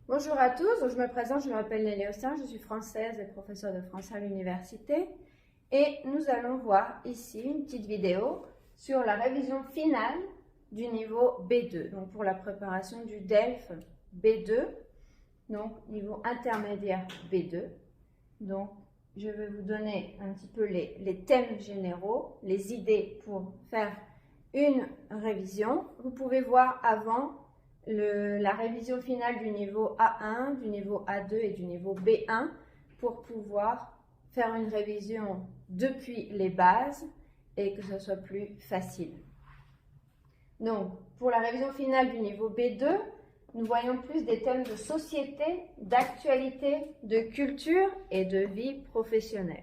Bonjour à tous, donc je me présente, je m'appelle Nelly Austin, je suis française et professeure de français à l'université et nous allons voir ici une petite vidéo sur la révision finale du niveau B2, donc pour la préparation du DELF B2, donc niveau intermédiaire B2. Donc je vais vous donner un petit peu les thèmes généraux, les idées pour faire une révision. Vous pouvez voir avant la révision finale du niveau A1, du niveau A2 et du niveau B1 pour pouvoir faire une révision depuis les bases et que ce soit plus facile. Donc, pour la révision finale du niveau B2, nous voyons plus des thèmes de société, d'actualité, de culture et de vie professionnelle.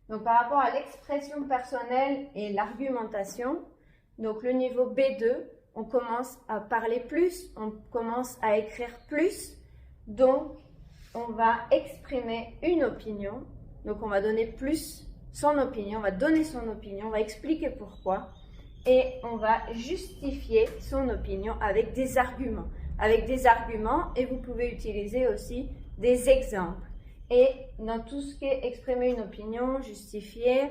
Donc, par rapport à l'expression personnelle et l'argumentation, donc le niveau B2, on commence à parler plus, on commence à écrire plus, donc on va exprimer une opinion, donc on va donner plus son opinion, on va donner son opinion, on va expliquer pourquoi, et on va justifier son opinion avec des arguments. Et vous pouvez utiliser aussi des exemples. Et dans tout ce qui est exprimer une opinion, justifier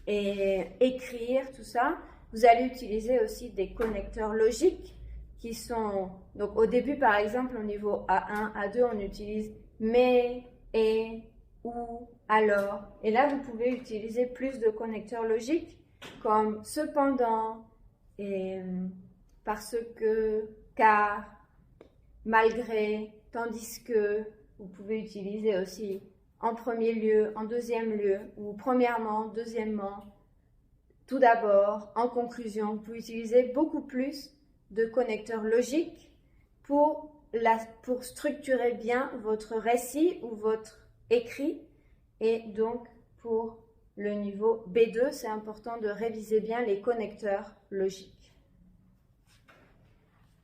et écrire, tout ça, vous allez utiliser aussi des connecteurs logiques qui sont, donc au début par exemple au niveau A1, A2, on utilise mais, et, ou, alors. Et là vous pouvez utiliser plus de connecteurs logiques comme cependant, et parce que, car, malgré, tandis que. Vous pouvez utiliser aussi en premier lieu, en deuxième lieu, ou premièrement, deuxièmement, tout d'abord, en conclusion. Vous pouvez utiliser beaucoup plus de connecteurs logiques pour structurer bien votre récit ou votre écrit. Et donc, pour le niveau B2, c'est important de réviser bien les connecteurs logiques.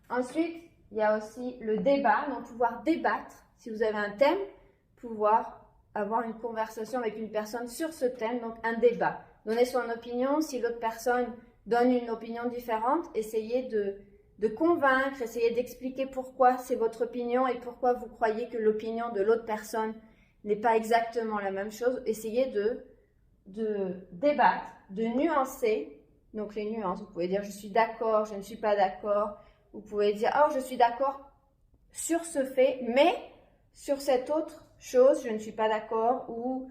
Ensuite, il y a aussi le débat, donc pouvoir débattre. Si vous avez un thème, pouvoir avoir une conversation avec une personne sur ce thème, donc un débat. Donner son opinion, si l'autre personne donne une opinion différente, essayez de convaincre, essayez d'expliquer pourquoi c'est votre opinion et pourquoi vous croyez que l'opinion de l'autre personne n'est pas exactement la même chose. Essayez de débattre, de nuancer. Donc les nuances, vous pouvez dire je suis d'accord, je ne suis pas d'accord. Vous pouvez dire oh je suis d'accord sur ce fait, mais sur cette autre chose je ne suis pas d'accord ou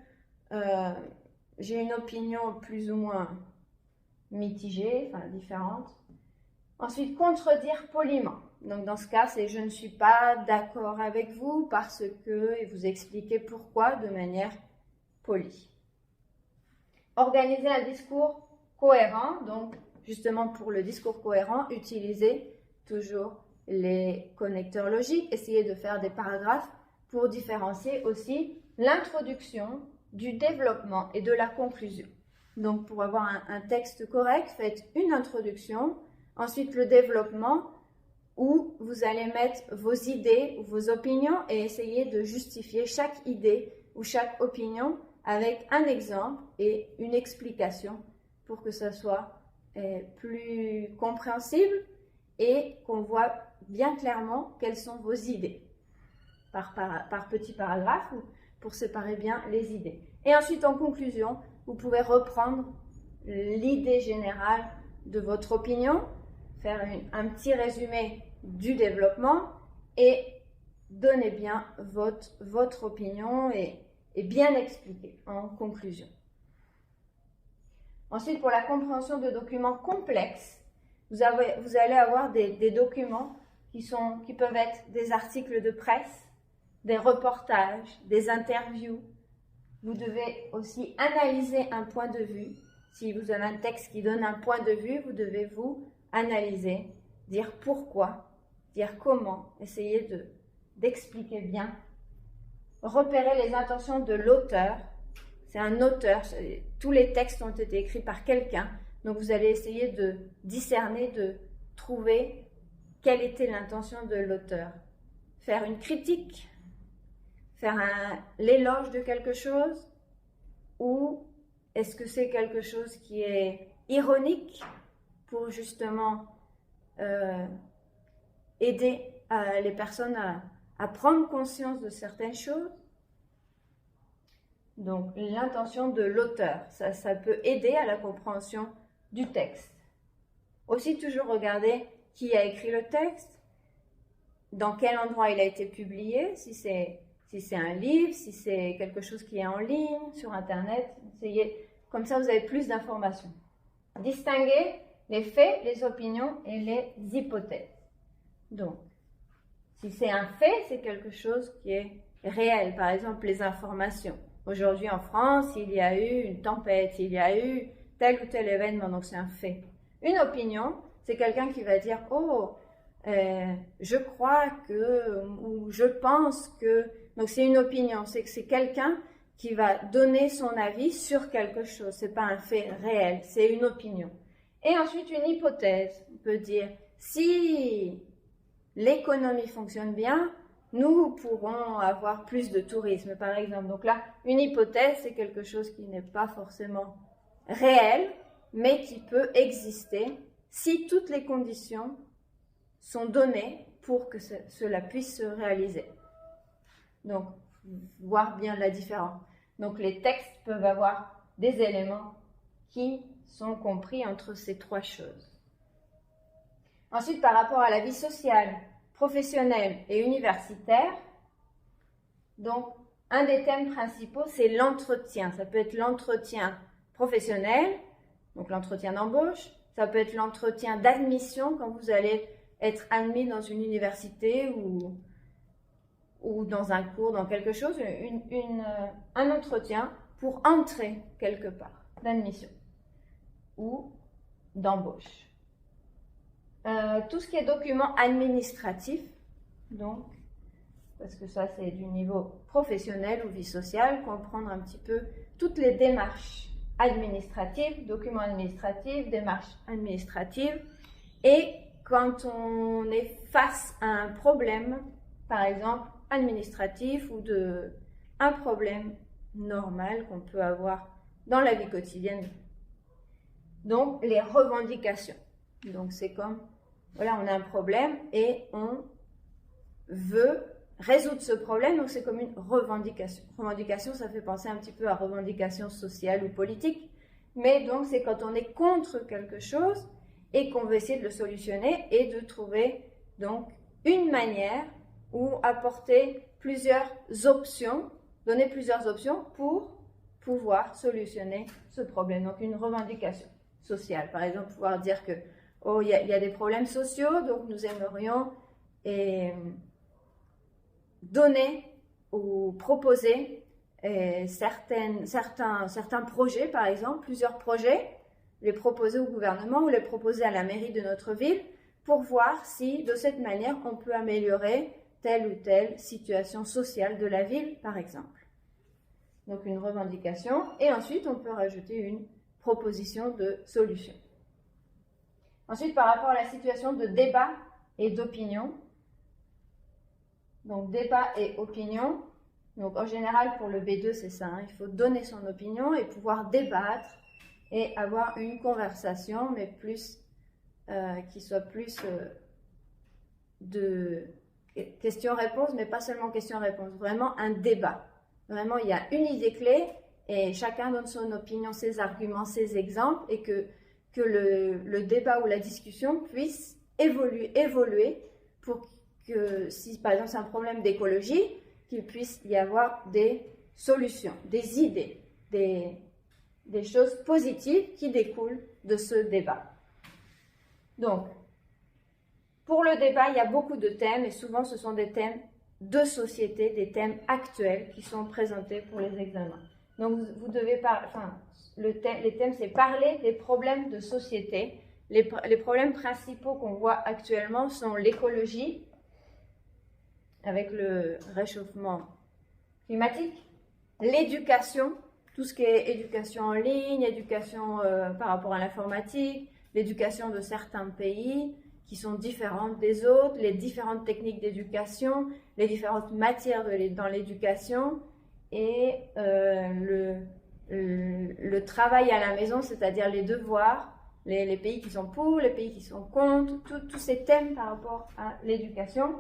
j'ai une opinion plus ou moins mitigée, enfin différente. Ensuite, contredire poliment. Donc dans ce cas, c'est je ne suis pas d'accord avec vous parce que, et vous expliquez pourquoi de manière polie. Organiser un discours cohérent, donc justement pour le discours cohérent, utilisez toujours les connecteurs logiques, essayez de faire des paragraphes pour différencier aussi l'introduction du développement et de la conclusion. Donc pour avoir un texte correct, faites une introduction, ensuite le développement où vous allez mettre vos idées ou vos opinions et essayer de justifier chaque idée ou chaque opinion avec un exemple et une explication pour que ça soit plus compréhensible et qu'on voit bien clairement quelles sont vos idées par petits paragraphes pour séparer bien les idées. Et ensuite, en conclusion, vous pouvez reprendre l'idée générale de votre opinion, faire un petit résumé du développement et donner bien votre opinion et bien expliquer en conclusion. Ensuite, pour la compréhension de documents complexes, vous allez avoir des documents qui peuvent être des articles de presse, des reportages, des interviews. Vous devez aussi analyser un point de vue. Si vous avez un texte qui donne un point de vue, vous devez vous analyser, dire pourquoi, dire comment, essayer d'expliquer bien. Repérer les intentions de l'auteur. C'est un auteur, tous les textes ont été écrits par quelqu'un, donc vous allez essayer de discerner, de trouver quelle était l'intention de l'auteur. Faire une critique, faire l'éloge de quelque chose, ou est-ce que c'est quelque chose qui est ironique pour justement aider les personnes à prendre conscience de certaines choses. Donc, l'intention de l'auteur, ça peut aider à la compréhension du texte. Aussi, toujours regarder qui a écrit le texte, dans quel endroit il a été publié, si c'est un livre, si c'est quelque chose qui est en ligne, sur Internet. Comme ça, vous avez plus d'informations. Distinguer les faits, les opinions et les hypothèses. Donc, si c'est un fait, c'est quelque chose qui est réel. Par exemple, les informations. Aujourd'hui en France, il y a eu une tempête, il y a eu tel ou tel événement, donc c'est un fait. Une opinion, c'est quelqu'un qui va dire « Oh, je crois que » ou « Je pense que ». Donc c'est une opinion, c'est que c'est quelqu'un qui va donner son avis sur quelque chose. Ce n'est pas un fait réel, c'est une opinion. Et ensuite une hypothèse. On peut dire « Si l'économie fonctionne bien », nous pourrons avoir plus de tourisme, par exemple. Donc là, une hypothèse, c'est quelque chose qui n'est pas forcément réel, mais qui peut exister si toutes les conditions sont données pour que cela puisse se réaliser. Donc, voir bien la différence. Donc, les textes peuvent avoir des éléments qui sont compris entre ces trois choses. Ensuite, par rapport à la vie sociale, professionnelle et universitaire, donc un des thèmes principaux, c'est l'entretien. Ça peut être l'entretien professionnel, donc l'entretien d'embauche, ça peut être l'entretien d'admission quand vous allez être admis dans une université ou dans un cours, dans quelque chose, un entretien pour entrer quelque part, d'admission ou d'embauche. Tout ce qui est document administratif, donc, parce que ça c'est du niveau professionnel ou vie sociale, comprendre un petit peu toutes les démarches administratives, documents administratifs, démarches administratives, et quand on est face à un problème, par exemple administratif ou un problème normal qu'on peut avoir dans la vie quotidienne. Donc les revendications. Donc c'est comme, voilà, on a un problème et on veut résoudre ce problème, donc c'est comme une revendication. Revendication, ça fait penser un petit peu à revendication sociale ou politique, mais donc c'est quand on est contre quelque chose et qu'on veut essayer de le solutionner et de trouver donc une manière ou apporter plusieurs options, donner plusieurs options pour pouvoir solutionner ce problème. Donc une revendication sociale, par exemple, pouvoir dire que oh, il y a des problèmes sociaux, donc nous aimerions donner ou proposer certains projets, par exemple, plusieurs projets, les proposer au gouvernement ou les proposer à la mairie de notre ville pour voir si, de cette manière, on peut améliorer telle ou telle situation sociale de la ville, par exemple. Donc une revendication, et ensuite on peut rajouter une proposition de solution. Ensuite, par rapport à la situation de débat et d'opinion, donc débat et opinion, donc en général pour le B2 c'est ça, hein, il faut donner son opinion et pouvoir débattre et avoir une conversation, mais plus qui soit plus de questions-réponses, mais pas seulement questions-réponses, vraiment un débat. Vraiment, il y a une idée clé et chacun donne son opinion, ses arguments, ses exemples, et que le débat ou la discussion puisse évoluer pour que, si par exemple c'est un problème d'écologie, qu'il puisse y avoir des solutions, des idées, des choses positives qui découlent de ce débat. Donc, pour le débat, il y a beaucoup de thèmes et souvent ce sont des thèmes de société, des thèmes actuels qui sont présentés pour les examens. Donc, vous devez les thèmes, c'est parler des problèmes de société. Les problèmes principaux qu'on voit actuellement sont l'écologie, avec le réchauffement climatique, l'éducation, tout ce qui est éducation en ligne, éducation par rapport à l'informatique, l'éducation de certains pays qui sont différentes des autres, les différentes techniques d'éducation, les différentes matières dans l'éducation, et le travail à la maison, c'est-à-dire les devoirs, les pays qui sont pour, les pays qui sont contre, tous ces thèmes par rapport à l'éducation.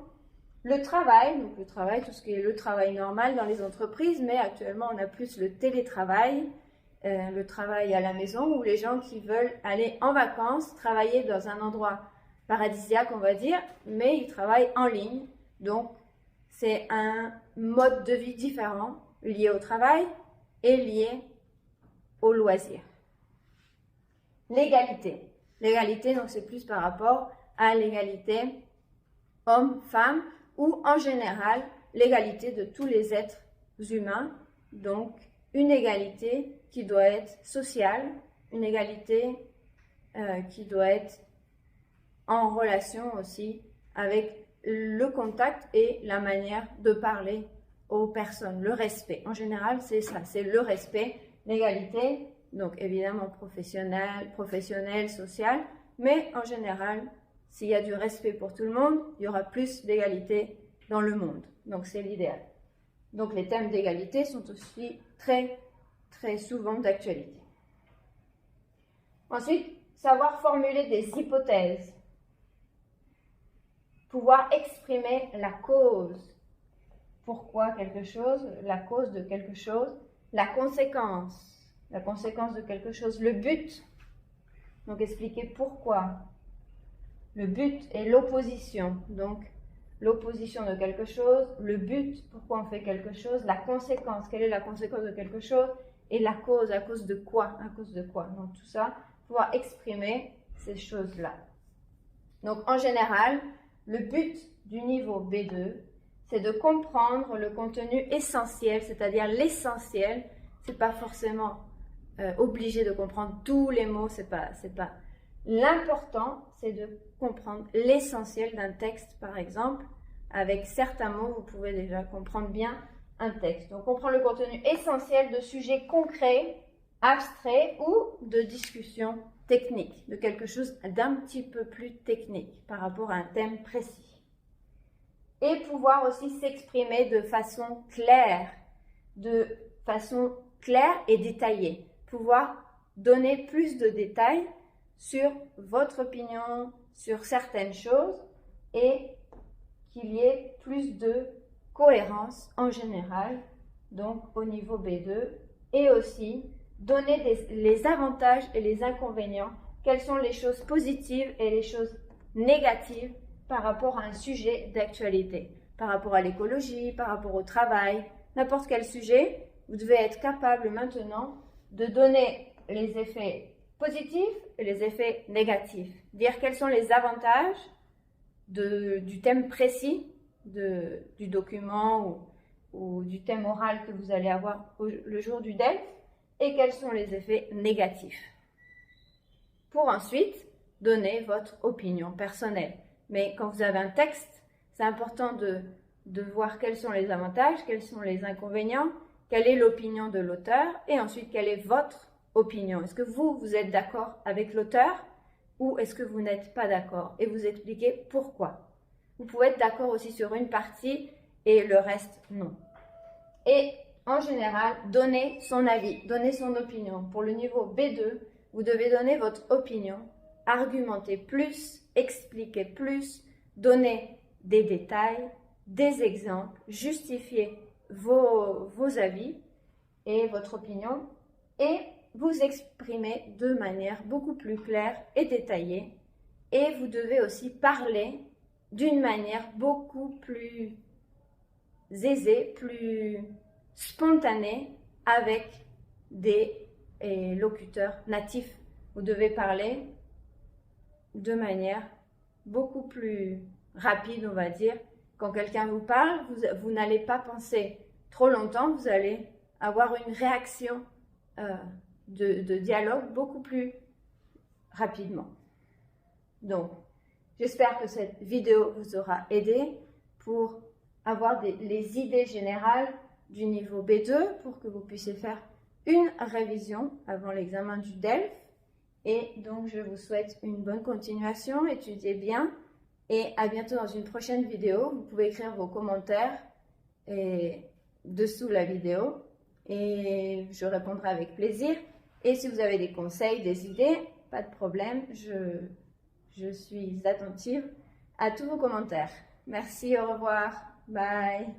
Le travail, donc le travail, tout ce qui est le travail normal dans les entreprises, mais actuellement on a plus le télétravail, le travail à la maison, ou les gens qui veulent aller en vacances, travailler dans un endroit paradisiaque on va dire, mais ils travaillent en ligne, donc c'est un mode de vie différent lié au travail et lié au loisir. L'égalité. L'égalité, donc c'est plus par rapport à l'égalité homme-femme ou en général l'égalité de tous les êtres humains. Donc une égalité qui doit être sociale, une égalité qui doit être en relation aussi avec le contact et la manière de parler aux personnes, le respect. En général, c'est ça, c'est le respect, l'égalité, donc évidemment professionnel, social, mais en général, s'il y a du respect pour tout le monde, il y aura plus d'égalité dans le monde. Donc c'est l'idéal. Donc les thèmes d'égalité sont aussi très, très souvent d'actualité. Ensuite, savoir formuler des hypothèses. Pouvoir exprimer la cause. Pourquoi quelque chose, la cause de quelque chose, la conséquence de quelque chose, le but. Donc expliquer pourquoi. Le but et l'opposition. Donc l'opposition de quelque chose, le but, pourquoi on fait quelque chose, la conséquence, quelle est la conséquence de quelque chose, et la cause, à cause de quoi, à cause de quoi. Donc tout ça, pouvoir exprimer ces choses-là. Donc en général, le but du niveau B2, c'est de comprendre le contenu essentiel, c'est-à-dire l'essentiel. C'est pas forcément obligé de comprendre tous les mots, c'est pas. L'important, c'est de comprendre l'essentiel d'un texte, par exemple. Avec certains mots, vous pouvez déjà comprendre bien un texte. Donc, comprendre le contenu essentiel de sujets concrets, abstraits ou de discussions techniques, de quelque chose d'un petit peu plus technique par rapport à un thème précis. Et pouvoir aussi s'exprimer de façon claire et détaillée. Pouvoir donner plus de détails sur votre opinion, sur certaines choses et qu'il y ait plus de cohérence en général, donc au niveau B2, et aussi donner les avantages et les inconvénients, quelles sont les choses positives et les choses négatives par rapport à un sujet d'actualité, par rapport à l'écologie, par rapport au travail, n'importe quel sujet, vous devez être capable maintenant de donner les effets positifs et les effets négatifs. Dire quels sont les avantages du thème précis du document ou du thème oral que vous allez avoir le jour du DELF et quels sont les effets négatifs. Pour ensuite donner votre opinion personnelle. Mais quand vous avez un texte, c'est important de voir quels sont les avantages, quels sont les inconvénients, quelle est l'opinion de l'auteur et ensuite quelle est votre opinion. Est-ce que vous êtes d'accord avec l'auteur ou est-ce que vous n'êtes pas d'accord? Et vous expliquez pourquoi. Vous pouvez être d'accord aussi sur une partie et le reste non. Et en général, donner son avis, donner son opinion. Pour le niveau B2, vous devez donner votre opinion, argumenter plus, expliquer plus, donner des détails, des exemples, justifier vos avis et votre opinion et vous exprimer de manière beaucoup plus claire et détaillée. Et vous devez aussi parler d'une manière beaucoup plus aisée, plus spontanée avec des locuteurs natifs. Vous devez parler de manière beaucoup plus rapide, on va dire. Quand quelqu'un vous parle, vous n'allez pas penser trop longtemps, vous allez avoir une réaction de dialogue beaucoup plus rapidement. Donc, j'espère que cette vidéo vous aura aidé pour avoir les idées générales du niveau B2 pour que vous puissiez faire une révision avant l'examen du DELF. Et donc, je vous souhaite une bonne continuation, étudiez bien et à bientôt dans une prochaine vidéo. Vous pouvez écrire vos commentaires dessous la vidéo et je répondrai avec plaisir. Et si vous avez des conseils, des idées, pas de problème, je suis attentive à tous vos commentaires. Merci, au revoir. Bye.